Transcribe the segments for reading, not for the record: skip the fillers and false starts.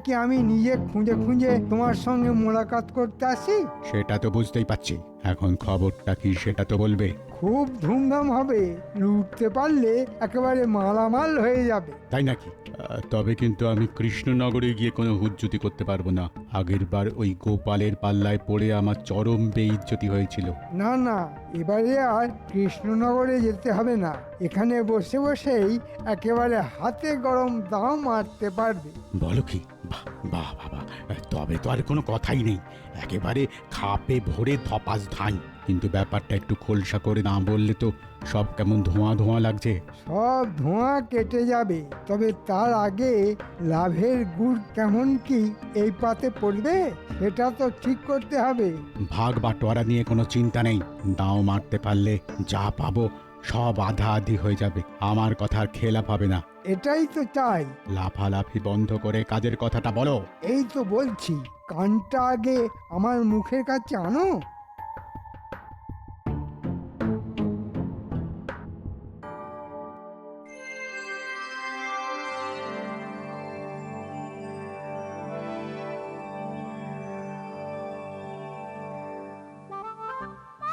কি আমি নিজে খুঁজে খুঁজে তোমার সঙ্গে মোলাকাত করতে আসি? সেটা তো বুঝতেই পারছি, এখন খবরটা কি সেটা তো বলবে। খুব ধুমধাম হবে, লুটতে পারলে একেবারে মালামাল হয়ে যাবে। তাই নাকি? তবে কিন্তু আমি কৃষ্ণনগরে গিয়ে কোনো হুজ্জুতি করতে পারবো না। আগের বার ওই গোপালের পাল্লায় পড়ে আমার চরম বেইজ্জতি হয়েছিল। না না, এবারে আর কৃষ্ণনগরে যেতে হবে না, এখানে বসে বসেই একেবারে হাতে গরম দাম মারতে পারবে। বলো কি? বাহ বাহ বাবা, তবে তো আর কোনো কথাই নেই, একেবারে খাপে ভরে ধপাস ধান। কিন্তু ব্যাপারটা একটু খোলসা করে না বললে তো সব কেমন ধোঁয়া ধোঁয়া লাগছে। সব ধোঁয়া কেটে যাবে, তবে তার আগে লাভের গুড় কেমন কি এই পাতে পড়বে সেটা তো ঠিক করতে হবে। ভাগ বাটোয়ারা নিয়ে কোনো চিন্তা নেই, দাও মারতে পারলে যা পাবো সব আধা আধি হয়ে যাবে। আমার কথার খেলাপ হবে না। এটাই তো চাই। লাফালাফি বন্ধ করে কাজের কথাটা বলো। এই তো বলছি, কানটা আগে আমার মুখের কাছে আনো।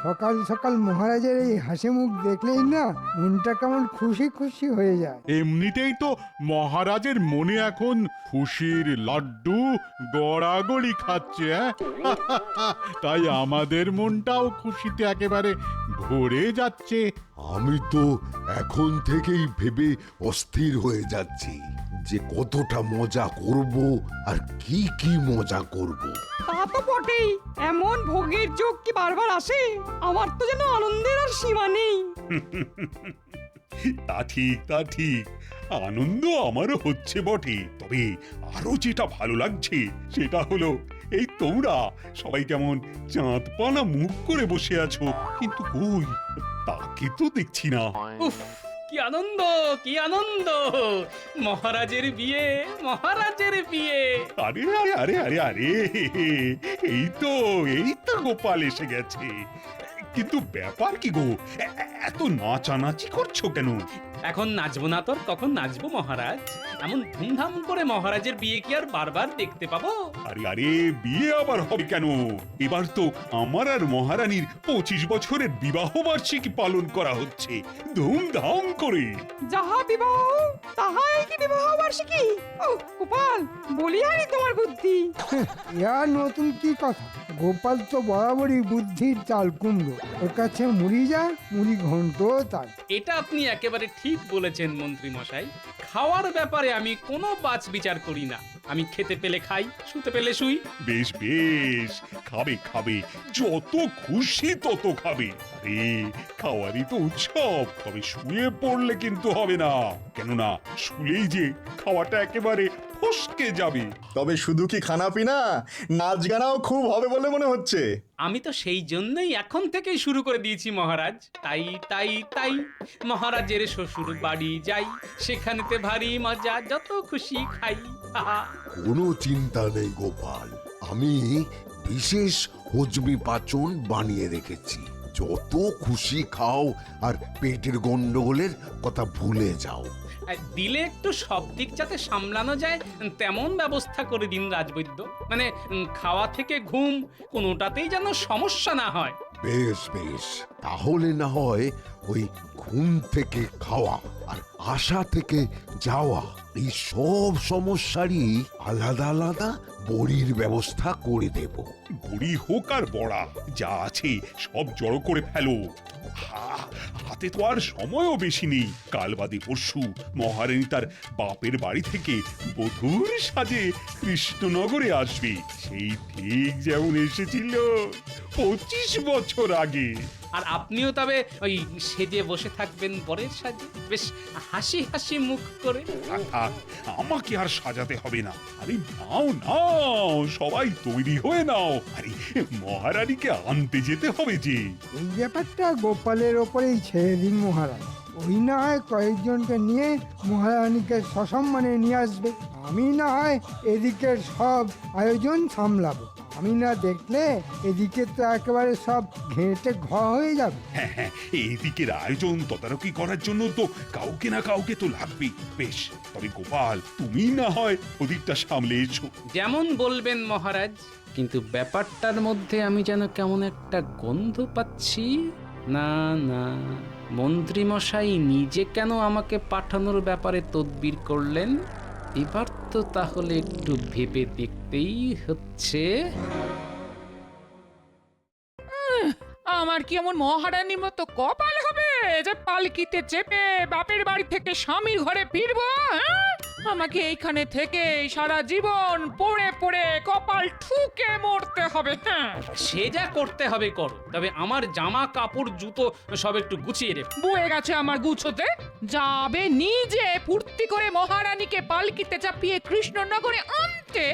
সকাল সকাল মহারাজের এই হাসি মুখ দেখলেই না মনটা কেমন খুশি খুশি হয়ে যায়। এমনিতেই তো মহারাজের মনে এখন খুশির লাড্ডু গড়াগড়ি খাচ্ছে, তাই আমাদের মনটাও খুশিতে একেবারে ভরে যাচ্ছে। আমি তো এখন থেকেই ভেবে অস্থির হয়ে যাচ্ছি যে কতটা মজা করব আর কি কি মজা করব। তা তো বটেই, এমন ভোগের যোগ কি বারবার আসে? আমার তো যেন আনন্দের আর সীমা নেই। তা ঠিক, তা ঠিক, আনন্দ আমারও হচ্ছে বটে। তবে আরো যেটা ভালো লাগছে সেটা হলো এই তোমরা সবাই কেমন চাঁদ পানা মুখ করে বসে আছো, কিন্তু কই তাকে তো দেখছি না। উফ, কি আনন্দ, কি আনন্দ! মহারাজের বিয়ে, মহারাজের বিয়ে! আরে আরে আরে আরে আরে, এই তো গোপাল এসে গেছে। কিন্তু ব্যাপার কি গো, এত নাচানাচি করছো কেন? এখন নাচবো না তোর কখন নাচবো মহারাজ? এমন ধুমধাম করে মহারাজের বিয়ে কি আর বারবার দেখতে পাবো? আরে আরে, বিয়ে আবার হবে কেন? এবার তো আমার আর মহারানীর 25 বছরের বিবাহ বার্ষিকী পালন করা হচ্ছে ধুমধাম করে। যাহা বিবাহ তাহাই কি বিবাহ বার্ষিকী? ও গোপাল, বলি আনি তোমার বুদ্ধি। ইয়ার নতুন কি কথা? গোপাল তো বরাবরই বুদ্ধির চাল কুমড়ো, ওর কাছে মুড়ি যা মুড়ি ঘন্ট তার। এটা আপনি একেবারে ঠিক বলেছেন মন্ত্রী মশাই। খাওয়ার ব্যাপারে আমি কোনো বাছ বিচার করি না। আমি খেতে পেলে খাই, শুতে পেলে শুই। বেশ বেশ, খাবে খাবে, যত খুশি তত খাবে। আরে খাওয়ারই তো উৎসব, তবে শুয়ে পড়লে কিন্তু হবে না, কেননা শুলেই যে খাওয়াটা একেবারে ফসকে যাবে। তবে শুধু কি খানা পিনা, নাচ গানাও খুব হবে বলে মনে হচ্ছে। আমি তো সেই জন্যই এখন থেকেই শুরু করে দিয়েছি মহারাজ। তাই তাই তাই মহারাজের শ্বশুর বাড়ি যাই, সেখানেতে ভারী মজা, যত খুশি খাই। আহা! কোনো চিন্তা নেই গোপাল, আমি বিশেষ হজমি পাচন বানিয়ে রেখেছি। যত খুশি খাও আর পেটের গন্ডগোলের কথা ভুলে যাও। আর দিলে একটু সব দিক যাতে সামলানো যায় তেমন ব্যবস্থা করে দিন রাজবৈদ্য। মানে খাওয়া থেকে ঘুম কোনোটাতেই যেন সমস্যা না হয়। বেশ বেশ, তাহলে না হয় ওই ঘুম থেকে খাওয়া আর আশা থেকে যাওয়া এই সব সমস্যারই আলাদা আলাদা বড়ির ব্যবস্থা করে দেব। বড়ি হোক আর বড়া, যা আছে সব জড়ো করে ফেলো। হাতে তো আর সময়ও বেশি নেই। কাল বাদে পরশু মহারানী তার বাপের বাড়ি থেকে বধূর সাজে কৃষ্ণনগরে আসবে, সেই ঠিক যেমন এসেছিল 25 বছর আগে। আর আপনিও তবে ওই সেজে বসে থাকবেন বরের সাজে, বেশ হাসি হাসি মুখ করে। থাক, আমাকে আর সাজাতে হবে না। আরে নাও নাও, সবাই তৈরি হয়ে নাও। আরে মহারানীকে আনতে যেতে হবে যে। এই ব্যাপারটা গোপালের ওপরেই ছেড়ে দিন মহারাজ, ওই না হয় কয়েকজনকে নিয়ে মহারানীকে সসম্মানে নিয়ে আসবে, আমি না হয় এদিকের সব আয়োজন সামলাবো। আমি না দেখলে এদিকে তো একেবারে সব ঘেঁটে ঘ হয়ে যাবে। হ্যাঁ হ্যাঁ, এইদিকের আয়োজন তদারকি করার জন্য তো কাউকে না কাউকে তো লাগবেই। বেশ, তবে গোপাল তুমি না হয় ওদিকটা সামলে এসো। যেমন বলবেন মহারাজ, কিন্তু ব্যাপারটার মধ্যে আমি যেন কেমন একটা গন্ধ পাচ্ছি। না না, মন্ত্রী মশাই নিজে কেন আমাকে পাঠানোর ব্যাপারে তদবির করলেন? এবার তো তাহলে একটু ভেবে দেখতেই হচ্ছে। আমার কি এমন মহারানীর মতো কপাল হবে যে পালকিতে চেপে বাপের বাড়ি থেকে স্বামীর ঘরে ফিরবো? হ্যাঁ? আমাকে এইখানে থেকে সারা জীবন পড়ে পড়ে কপাল ঠুকে মরতে হবে। হ্যাঁ, সে যা করতে হবে করো, তবে আমার জামা কাপড় জুতো সব একটু গুছিয়ে রেখো। বয়ে গেছে আমার গুছোতে। যাবে নিজে ফুর্তি করে মহারানীকে পালকিতে চাপিয়ে কৃষ্ণনগরে আনতে,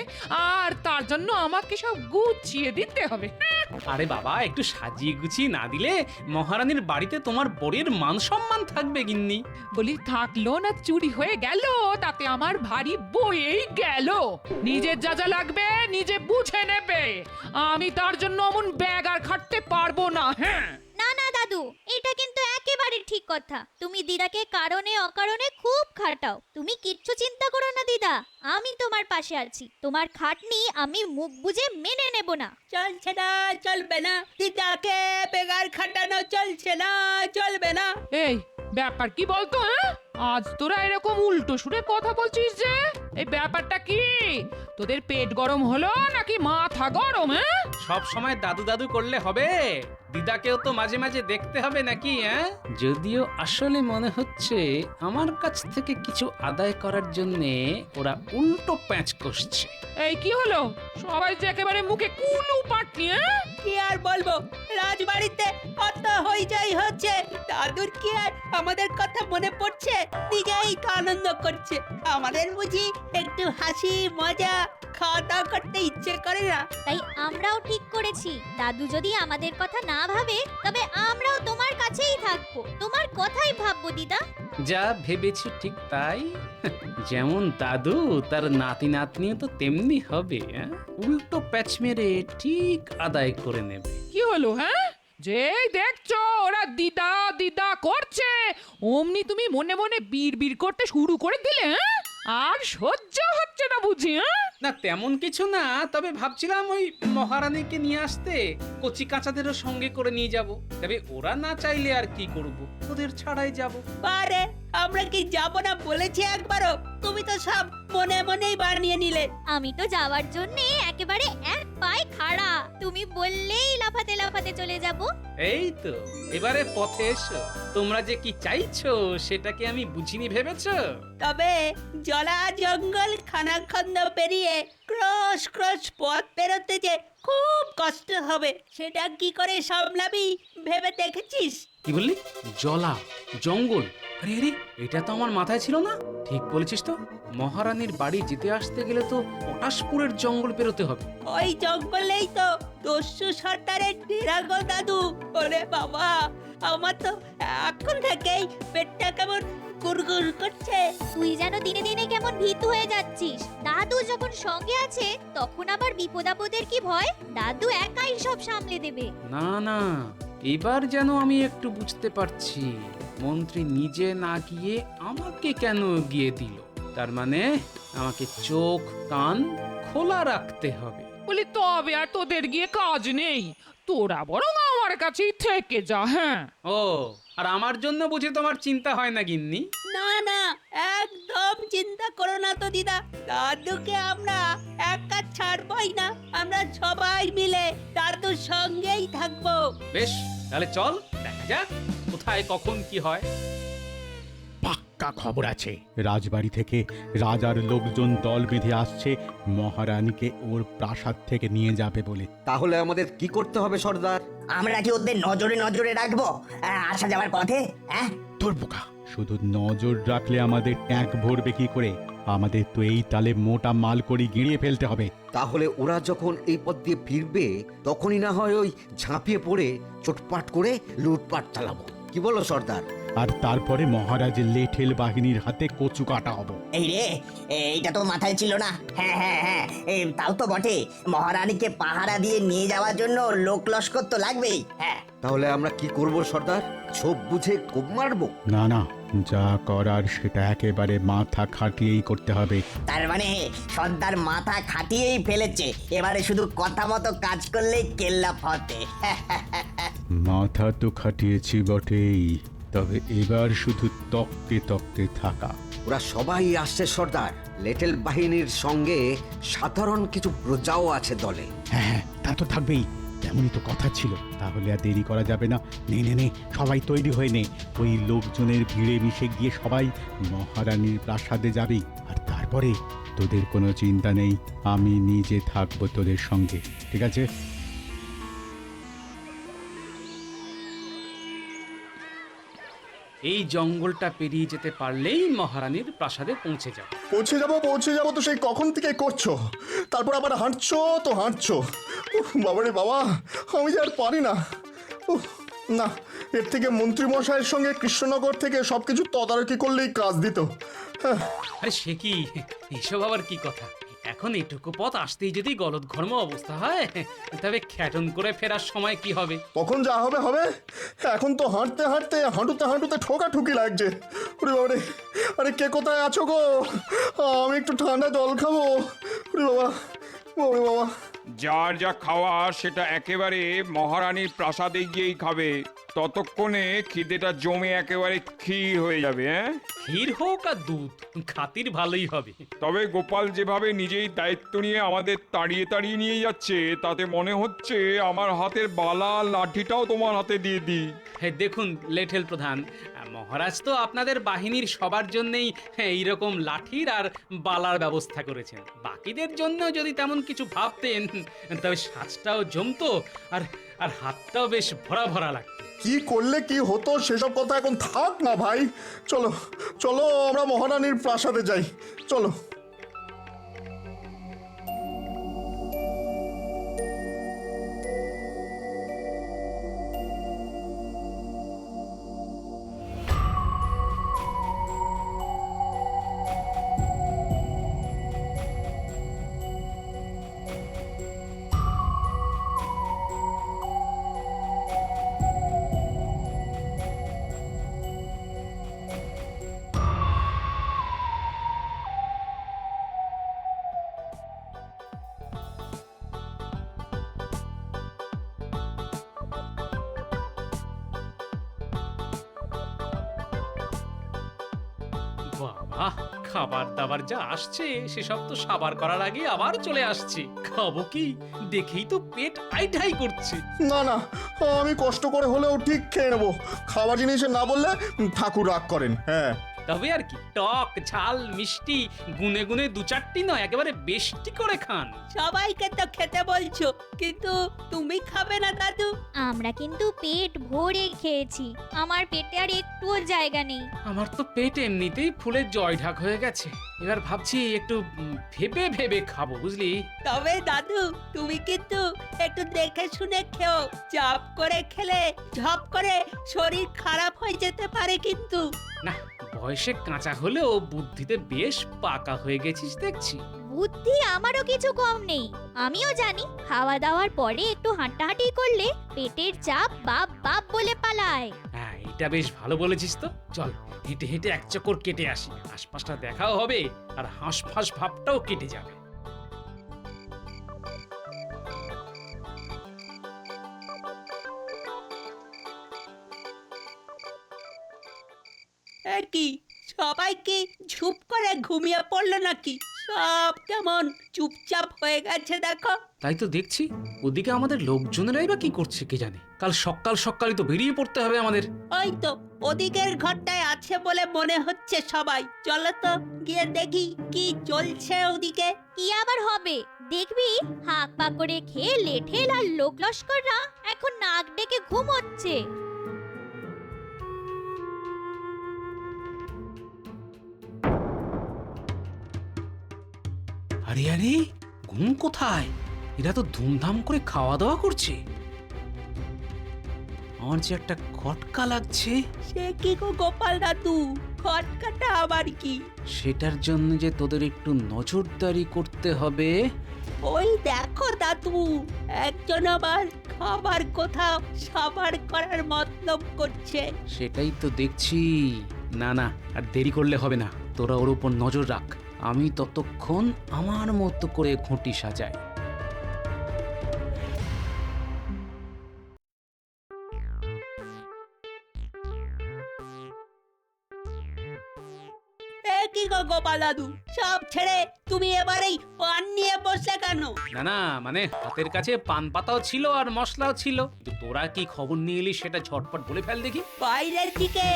আর তার জন্য আমাকে সব গুছিয়ে দিতে হবে। হ্যাঁ, আরে বাবা, একটু সাজিয়ে গুছিয়ে না দিলে মহারানীর বাড়িতে তোমার বরের মান সম্মান থাকবে গিন্নি? বলি থাকলো না চুরি হয়ে গেল, তাতে আমার ভারী বয়েই গেল। নিজের যা যা লাগবে নিজে বুঝে নেবে, আমি তার জন্য অমন ব্যাগ আর খাটতে পারবো না। হ্যাঁ, না না দাদু, এটা কিন্তু একেবারে ঠিক কথা। তুমি দিদাকে কারণে অকারণে খুব খাটাও। তুমি কিচ্ছু চিন্তা করো না দিদা, আমি তোমার পাশে আছি। তোমার খাটনি আমি মুখ বুজে মেনে নেব না। চলছে না, চলবে না, দিদাকে বেগার খাটানো চলছে না, চলবে না। এই ব্যাপার কি বলতো? হ্যাঁ, আজ তোরা এরকম উল্টো সুরে কথা বলছিস যে? এই ব্যাপারটা কি? তোদের পেট গরম হলো নাকি মাথা গরম? হ্যাঁ, সব সময় দাদু দাদু করলে হবে? দিদাকেও তো মাঝে মাঝে দেখতে হবে নাকি? হ্যাঁ, যদিও আসলে মনে হচ্ছে আমার কাছ থেকে কিছু আদায় করার জন্য ওরা উল্টো প্যাঁচ কষছে। এই কি হলো? সবাই যে একেবারে মুখে কুলু পাটনি। হ্যাঁ, কি আর বলবো, রাজবাড়িতে অত হইচই হচ্ছে, দাদুর কি আর আমাদের কথা মনে পড়ছে? নিজেই তো আনন্দ করছে, আমাদের বুঝি একটু হাসি মজা খাওয়া দাওয়া করতে ইচ্ছে করে না? তাই আমরাও ঠিক করেছি, দাদু যদি আমাদের কথা না ভাবে তবে আমরাও তোমার কাছেই থাকবো, তোমার কথাই ভাববো দিদা। যা ভেবেছি ঠিক তাই। যেমন দাদু, তার নাতি নাতনিও তো তেমনি হবে। হ্যাঁ? উল্টো প্যাচ মেরে ঠিক আদায় করে নেবে। কি হলো? হ্যাঁ, যেই দেখছো ওরা দিদা দিদা করছে, অমনি তুমি মনে মনে বিড়বিড় করতে শুরু করে দিলে। হ্যাঁ, আর সহ্য হচ্ছে না বুঝি? হ্যাঁ, না তেমন কিছু না, তবে ভাবছিলাম ওই মহারানীকে নিয়ে আসতে কচি কাঁচাদেরও সঙ্গে করে নিয়ে যাব। তবে ওরা না চাইলে আর কি করব, ওদের ছাড়াই যাব। আরে আমরা কি যাব না বলেছি একবারও? তুমি তো সব মনে মনেই বানিয়ে নিলে। আমি তো যাওয়ার জন্য একেবারে এক পায়ে খাড়া, তুমি বললেই লাফাতে লাফাতে চলে যাব। এই তো এবারে পথে এসো। তোমরা যে কি চাইছো সেটাকে আমি বুঝিনি ভেবেছো? তবে জলা জঙ্গল খানাখন্দ পেরিয়ে ক্রস ক্রস পথ পেরোতে যে খুব কষ্ট হবে, সেটা কি করে সামলাবি ভেবে দেখেছিস? কি বললি? জলা জঙ্গল? আরে আরে, এটা তো আমার মাথায় ছিল না। ঠিক বলেছিস তো, মহারানীর বাড়ি যেতে আসতে গেলে তো পটাশপুরের জঙ্গল পেরোতে হবে। ওই জঙ্গলেই তো দস্যু সর্দারের ডেরা গো দাদু। ওরে বাবা, আমার তো এখন থেকেই পেটটা কেমন গুড়গুড় করছে। তুই যেন দিনে দিনে কেমন ভীতু হয়ে যাচ্ছিস। দাদু যখন সঙ্গে আছে তখন আবার বিপদ আপদের কি ভয়? দাদু একাই সব সামলে দেবে। না না, এবার যেন আমি একটু বুঝতে পারছি, মন্ত্রী নিজে না গিয়ে আমাকে কেন গিয়ে দিল। তার মানে আমাকে চোখ কান খোলা রাখতে হবে। বলি তবে আর তোদের গিয়ে কাজ নেই, তোরা বরং আমার কাছেই থেকে যা। হ্যাঁ, ও, আর আমার জন্য বুঝি তোমার চিন্তা হয় না গিন্নি? না না, একদম চিন্তা করো না তো দিদা, দাদুকে আমরা একা ছাড়বই না। আমরা সবাই মিলে দাদুর সঙ্গেই থাকবো। বেশ, তাহলে চল দেখা যাক কোথায় কখন কি হয়। পাক্কা খবর আছে, রাজবাড়ি থেকে রাজার লোকজন দল বেঁধে আসছে মহারানীকে ওর প্রাসাদ থেকে নিয়ে যাবে বলে। তাহলে আমাদের কি করতে হবে সর্দার? আমরা কি ওদের নজরে নজরে রাখবো আসা যাওয়ার পথে? হ্যাঁ, তোর বোকা, শুধু নজর রাখলে আমাদের ট্যাঙ্ক ভরবে কি করে? আমাদের তো এই তালে মোটা মাল করে গিড়িয়ে ফেলতে হবে। তাহলে ওরা যখন এই পথ দিয়ে ফিরবে তখনই না হয় ওই ঝাঁপিয়ে পড়ে চোটপাট করে লুটপাট চালাবো। কি বলো সর্দার? আর তারপরে মহারাজের লেঠেল বাহিনীর হাতে কচু কাটা হব। এই রে, এইটা তো মাথায় ছিল না। হ্যাঁ হ্যাঁ হ্যাঁ, তাও তো বটে, মহারানীকে পাহারা দিয়ে নিয়ে যাওয়ার জন্য লোক লস্কর তো লাগবেই। হ্যাঁ, তাহলে আমরা কি করব সর্দার? ছোপ বুঝে কোপ মারবো? না না, যা করার সেটা একেবারে মাথা খাটিয়েই করতে হবে। তার মানে সর্দার মাথা খাটিয়েই ফেলেছে, এবারে শুধু কথা মতো কাজ করলেই কেল্লা ফতে। মাথা তো খাটিয়েছি বটেই, তবে এবার শুধু তককে তককে থাকা। ওরা সবাই আসছে সর্দার। লেটেল বাহিনীর সঙ্গে সাধারণ কিছু প্রজাও আছে দলে। হ্যাঁ হ্যাঁ, তা তো থাকবেই, তেমনই তো কথা ছিল। তাহলে আর দেরি করা যাবে না। নে নে নে, সবাই তৈরি হয়ে নে। ওই লোকজনের ভিড়ে মিশে গিয়ে সবাই মহারানীর প্রাসাদে যাবে। আর তারপরে তোদের কোনো চিন্তা নেই, আমি নিজে থাকবো তোদের সঙ্গে, ঠিক আছে? এই জঙ্গলটা পেরিয়ে যেতে পারলেই মহারানীর প্রাসাদে পৌঁছে যাব। পৌঁছে যাবো তো সেই কখন থেকে করছো, তারপর আবার হাঁটছো তো হাঁটছো। বাবারে বাবা, আমি যে আর পারি না। না, এর থেকে মন্ত্রীমশাইয়ের সঙ্গে কৃষ্ণনগর থেকে সবকিছু তদারকি করলেই কাজ দিত। হ্যাঁ, আরে সে কি, এসব আবার কি কথা? এখন এটুকু পথ আসতেই যদি গলদঘর্ম অবস্থা হয়, তবে খ্যাটন করে ফেরার সময় কি হবে? তখন যা হবে হবে। এখন তো হাঁটতে হাঁটতে হাঁটুতে ঠোকাঠুকি লাগছে। ওরে বাবারে, আরে কে কোথায় আছো গো? আমি একটু ঠান্ডা জল খাবো। ওরে বাবা, ওরে বাবা। যার যা খাওয়া সেটা একেবারে মহারানীর প্রাসাদে গিয়েই খাবে। ততক্ষণে খিদেটা জমে একেবারে ক্ষীর হয়ে যাবে। হ্যাঁ, ক্ষীর হোক আর দুধ, খাতির ভালোই হবে। তবে গোপাল যেভাবে নিজেই দায়িত্ব নিয়ে আমাদের তাড়িয়ে তাড়িয়ে নিয়ে যাচ্ছে, তাতে মনে হচ্ছে আমার হাতের বালা লাঠিটাও তোমার হাতে দিয়ে দিই। হ্যাঁ, দেখুন লেঠেল প্রধান, মহারাজ তো আপনাদের বাহিনীর সবার জন্যই এইরকম লাঠির আর বালার ব্যবস্থা করেছেন। বাকিদের জন্য যদি তেমন কিছু ভাবতেন, তবে সাজটাও জমতো আর আর হাতটাও বেশ ভরা ভরা লাগতো। কি করলে কি হতো সেসব কথা এখন থাক না ভাই। চলো চলো, আমরা মহারানীর প্রাসাদে যাই, চলো। বাবা, খাবার দাবার যা আসছে সেসব তো সাবার করার আগে আবার চলে আসছে। খাবো কি, দেখেই তো পেট আইঢাই করছে। না না, আমি কষ্ট করে হলেও ঠিক খেয়ে নেবো। খাবার জিনিসে না বললে ঠাকুর রাগ করেন। হ্যাঁ, তবে আর কি, টক ঝাল মিষ্টি গুনে গুনে দু চারটি নয়, একেবারে বেশটি করে খান। সবাইকে তো খেতে বলছো, কিন্তু তুমি খাবে না দাদু? আমরা কিন্তু পেট ভরে খেয়েছি, আমার পেটে আর একটুও জায়গা নেই। আমার তো পেট এমনিতেই ফুলের জয় ঢাক হয়ে গেছে। এবার ভাবছি একটু ভেবে ভেবে খাবো, বুঝলি? তবে দাদু, তুমি কিন্তু একটু দেখে শুনে খেও। চাপ করে খেলে ঝপ করে শরীর খারাপ হয়ে যেতে পারে কিন্তু। না, বয়সে কাঁচা হলেও বুদ্ধিতে বেশ পাকা হয়ে গেছিস দেখছি। বুদ্ধি আমারও কিছু কম নেই। আমিও জানি খাওয়া দাওয়ার পরে একটু হাঁটাহাঁটি করলে পেটের চাপ বাপ বাপ বলে পালায়। হ্যাঁ, এটা বেশ ভালো বলেছিস তো। চল হেঁটে হেঁটে এক চক্কর কেটে আসি, আশপাশটা দেখাও হবে আর হাঁসফাঁস ভাবটাও কেটে যাবে। কি সবাই কি ঝুপ করে ঘুমিয়ে পড়লো নাকি? সব কেমন চুপচাপ হয়ে গেছে দেখো। তাই তো দেখছি, ওদিকে আমাদের লোকজনেরাই বা কি করছে কে জানে। কাল সকাল সকালই তো বেরিয়ে পড়তে হবে আমাদের। ওই তো ওদিকের ঘরটায় আছে বলে মনে হচ্ছে সবাই। চলো তো গিয়ে দেখি কি চলছে ওদিকে। কি আবার হবে, দেখবি হাঁক পাক করে খেয়ে লেঠেল আর লোক লস্কররা এখন নাক ডেকে ঘুমোচ্ছে। আরে আরে, ঘুম কোথায়? এরা তো ধুমধাম করে খাওয়া দাওয়া করছে। আমার যে একটা খটকা লাগছে। সে কি গো গোপাল দাদু, খটকাটা আবার কি? সেটার জন্য যে তোদের একটু নজরদারি করতে হবে। ওই দেখো দাদু, একজন আবার খাবার কোথাও সাবার করার মতলব করছে। সেটাই তো দেখছি। না না, আর দেরি করলে হবে না, তোরা ওর উপর নজর রাখ। আমি ততক্ষণ আমার মতো করে ঘুঁটি সাজাই। এ কি গো গোপাল দাদু, সব ছেড়ে তুমি এবারেই পান নিয়ে বসলে কেন? না না, মানে হাতের কাছে পান পাতাও ছিল আর মশলাও ছিল, কিন্তু তোরা কি খবর নিয়ে এলি সেটা ঝটপট বলে ফেল দেখি। বাইরের দিকে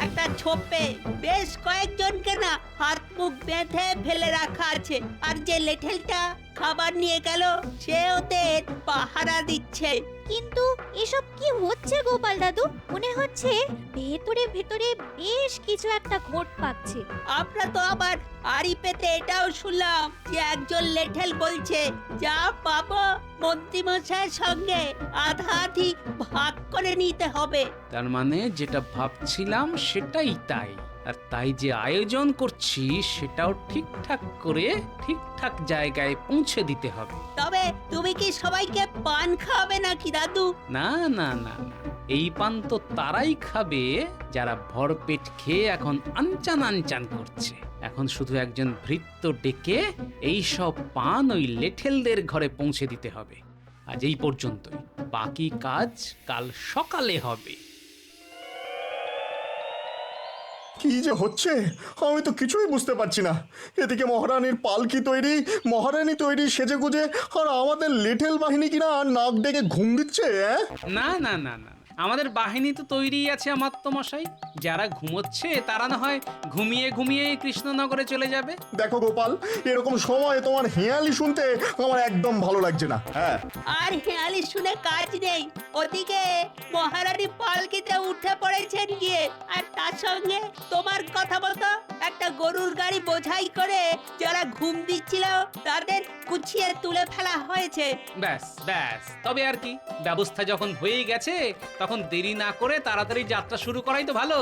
একটা ছোপে বেশ কয়েকজনকে না হাত মুখ বেঁধে ফেলে রাখা আছে, আর যে লেঠেলটা খাবার নিয়ে গেল সে ওদের পাহারা দিচ্ছে। কিন্তু এসব কি হচ্ছে গোপাল দাদু? মনে হচ্ছে ভেতরে ভেতরে বেশ কিছু একটা ঘোট পাচ্ছে। আমরা তো আবার আড়ি পেতে এটাও শুনলাম যে একজন লেঠেল বলছে যা পাবো মন্ত্রীমশাইয়ের সঙ্গে আধা আধি ভাগ করে নিতে হবে। তার মানে যেটা ভাবছিলাম সেটাই তাই। আর তাই যে আয়োজন করছি সেটাও ঠিকঠাক করে ঠিকঠাক জায়গায় পৌঁছে দিতে হবে। তবে তুমি কি সবাইকে পান খাওয়াবে নাকি দাদু? না না না না, এই পান তো তারাই খাবে যারা ভরপেট খেয়ে এখন আনচান আনচান করছে। এখন শুধু একজন ভৃত্য ডেকে এই সব পান ওই লেঠেলদের ঘরে পৌঁছে দিতে হবে। আজ এই পর্যন্তই, বাকি কাজ কাল সকালে হবে। কি যে হচ্ছে আমি তো কিছুই বুঝতে পারছি না। এদিকে মহারানীর পালকি তৈরি, মহারানী তৈরি সেজে গুজে, আর আমাদের লিটল বাহিনী কিনা নাক ডেকে ঘুম দিচ্ছে। না না না না, আমাদের বাহিনী তো তৈরি আছে মশাই। যারা ঘুমোচ্ছে তারা না হয় ঘুমিয়ে ঘুমিয়ে কৃষ্ণনগরে চলে যাবে। দেখো গোপাল, এরকম সময় তোমার হেয়ালি শুনতে আমার একদম ভালো লাগছে না। হ্যাঁ, আর হেয়ালি শুনে কাজ নেই। ওদিকে মহারানী পালকিতে উঠে পড়েছেন গিয়ে, আর তার সঙ্গে তোমার কথা মতো একটা গরুর গাড়ি বোঝাই করে যারা ঘুম দিচ্ছিল তাদের গুছিয়ে তুলে ফেলা হয়েছে। ব্যাস ব্যাস, তবে আর কি, ব্যবস্থা যখন হয়ে গেছে তখন দেরি না করে তাড়াতাড়ি যাত্রা শুরু করাই তো ভালো।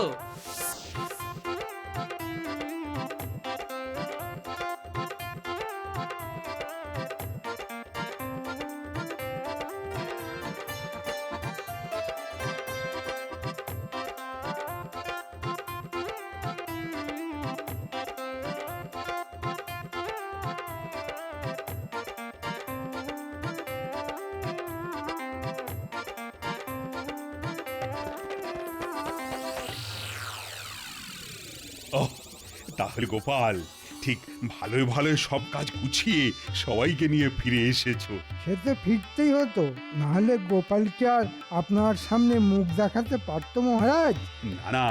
তাহলে গোপাল, ঠিক ভালোই ভালোই সব কাজ গুছিয়ে সবাইকে নিয়ে ফিরে এসেছো। সে তো ফিরতেই হতো, নাহলে গোপালকে আর আপনার সামনে মুখ দেখাতে পারতো মহারাজ? না না,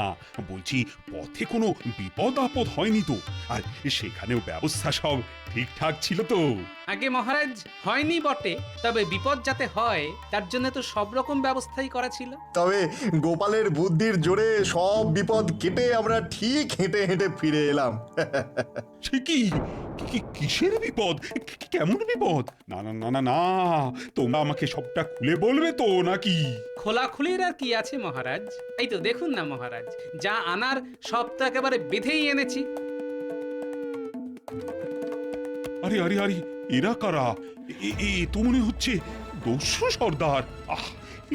বলছি পথে কোনো বিপদ আপদ হয়নি তো? আর সেখানেও ব্যবস্থা সব ঠিকঠাক ছিল তো? আগে মহারাজ, হয়নি বটে, তবে বিপদ যাতে হয় তার জন্য তো সব রকম ব্যবস্থাই করা ছিল। তবে গোপালের বুদ্ধির জোরে সব বিপদ কেটে আমরা ঠিক হেঁটে হেঁটে ফিরে এলাম। সে কি? কিসের বিপদ? কেমন বিপদ? না না না না না, তোমরা আমাকে সবটা খুলে বলবে তো নাকি? খোলাখুলির আর কি আছে মহারাজ? এই তো দেখুন না মহারাজ, যা আনার সব তো একেবারে বেঁধেই এনেছি। আরে আরে আরে, এরা কারা? এ তো মনে হচ্ছে দস্যু সর্দার। আহ,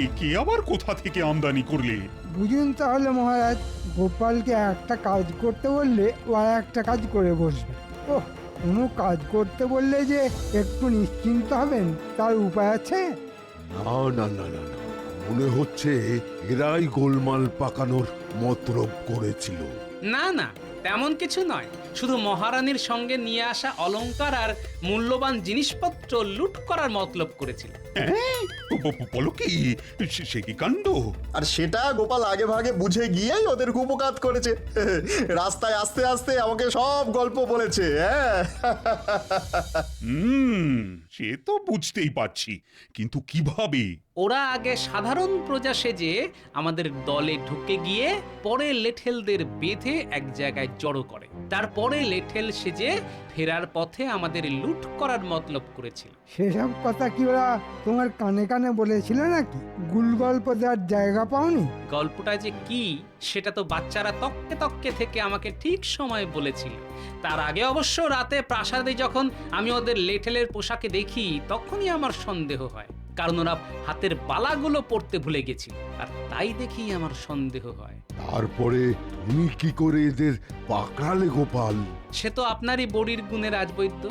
একে আবার কোথা থেকে আমদানি করলে? বুঝুন তাহলে মহারাজ, গোপালকে একটা কাজ করতে বললে ও আর একটা কাজ করে বসবে। ওহ, কোনো কাজ করতে বললে যে একটু নিশ্চিন্ত হবেন তার উপায় আছে? না না না না না, মনে হচ্ছে এরাই গোলমাল পাকানোর মতলব করেছিল। না না, তেমন কিছু নয়, শুধু মহারানীর সঙ্গে নিয়ে আসা অলংকার আর মূল্যবান জিনিসপত্র লুট করার মতলব করেছিল। বলো কি? সে কি কাণ্ড! আর সেটা গোপাল আগে ভাগে বুঝে গিয়েই ওদের উপকাত করেছে। রাস্তায় আস্তে আস্তে আমাকে সব গল্প বলেছে। সে তো বুঝতেই পারছি, কিন্তু কিভাবে? ওরা আগে সাধারণ প্রজা সেজে আমাদের দলে ঢুকে গিয়ে পরে লেঠেলদের বেঁধে এক জায়গায় জড়ো করে, তারপরে লেঠেল সেজে ফেরার পথে আমাদের লুট করার মতলব করেছিল। সেসব কথা কি ওরা তোমার কানে কানে বলেছিল নাকি? গুল গল্প দেওয়ার জায়গা পাওনি? গল্পটা যে কি সেটা তো বাচ্চারা তককে তককে থেকে আমাকে ঠিক সময় বলেছিল। তার আগে অবশ্য রাতে প্রাসাদে যখন আমি ওদের লেঠেলের পোশাকে দেখি তখনই আমার সন্দেহ হয়, কারণ ওরা হাতের বালাগুলো পরতে ভুলে গেছিল, আর তাই দেখি আমার সন্দেহ হয়। তারপরে তুমি কি করে এদের পাকড়ালে গোপাল? সে তো আপনারই বড়ির গুণে রাজবৈদ্য।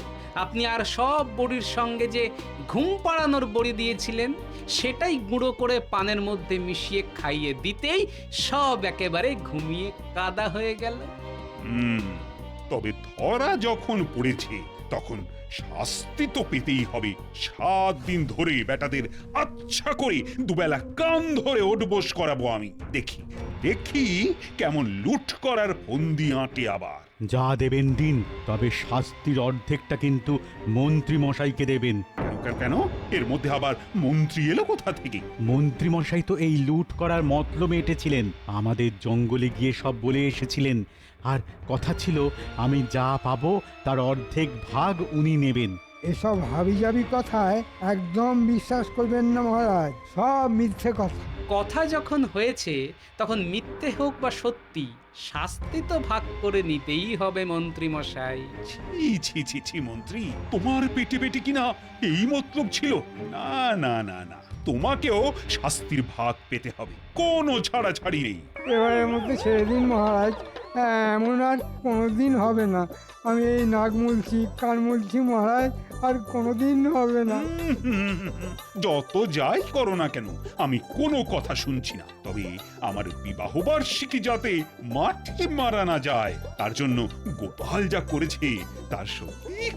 আপনি আর সব বড়ির সঙ্গে যে ঘুম পাড়ানোর বড়ি দিয়েছিলেন সেটাই গুঁড়ো করে পানের মধ্যে মিশিয়ে খাইয়ে দিতেই সব একেবারে ঘুমিয়ে কাদা হয়ে গেল। তবে ধরা যখন পড়েছে তখন শাস্তি তো পেতেই হবে। 7 দিন ধরে বেটাদের আচ্ছা করে দুবেলা কান ধরে ওঠবোস করাবো আমি। দেখি দেখি কেমন লুট করার ফন্দি আঁটে আবার। যা দেবেন দিন, তবে শাস্তির অর্ধেকটা কিন্তু মন্ত্রী মশাইকে দেবেন। কেন? এর মধ্যে আবার মন্ত্রী এলো কোথা থেকে? মন্ত্রী মশাই তো এই লুট করার মতলবে এঁটেছিলেন, আমাদের জঙ্গলে গিয়ে সব বলে এসেছিলেন, আর কথা ছিল আমি যা পাবো তার অর্ধেক ভাগ উনি নেবেন। এসব হাবিজাবি কথায় একদম বিশ্বাস করবেন না মহারাজ, সব মিথ্যে কথা। কথা যখন হয়েছে তখন মিথ্যে হোক বা সত্যি, শাস্তি তো ভাগ করে নিতেই হবে মন্ত্রী মশাই। ছি ছি ছি ছি মন্ত্রী, তোমার পেটে পেটে কিনা এই মতলব ছিল? না না না না, তোমাকেও শাস্তির ভাগ পেতে হবে, কোনো ছাড়াছাড়ি নেই। এবারের মধ্যে ছেড়ে দিন মহারাজ, এমন আর কোনোদিন হবে না। আমি এই নাক মুলছি, কান মুলছি মহারাজ, আর কোনোদিন হবে না। যত যাই করো না কেন আমি কোনো কথা শুনছি না। তবে আমার বিবাহ বার্ষিকী যাতে মাঠে মারা না যায় তার জন্য গোপাল যা করেছে তার সত্যি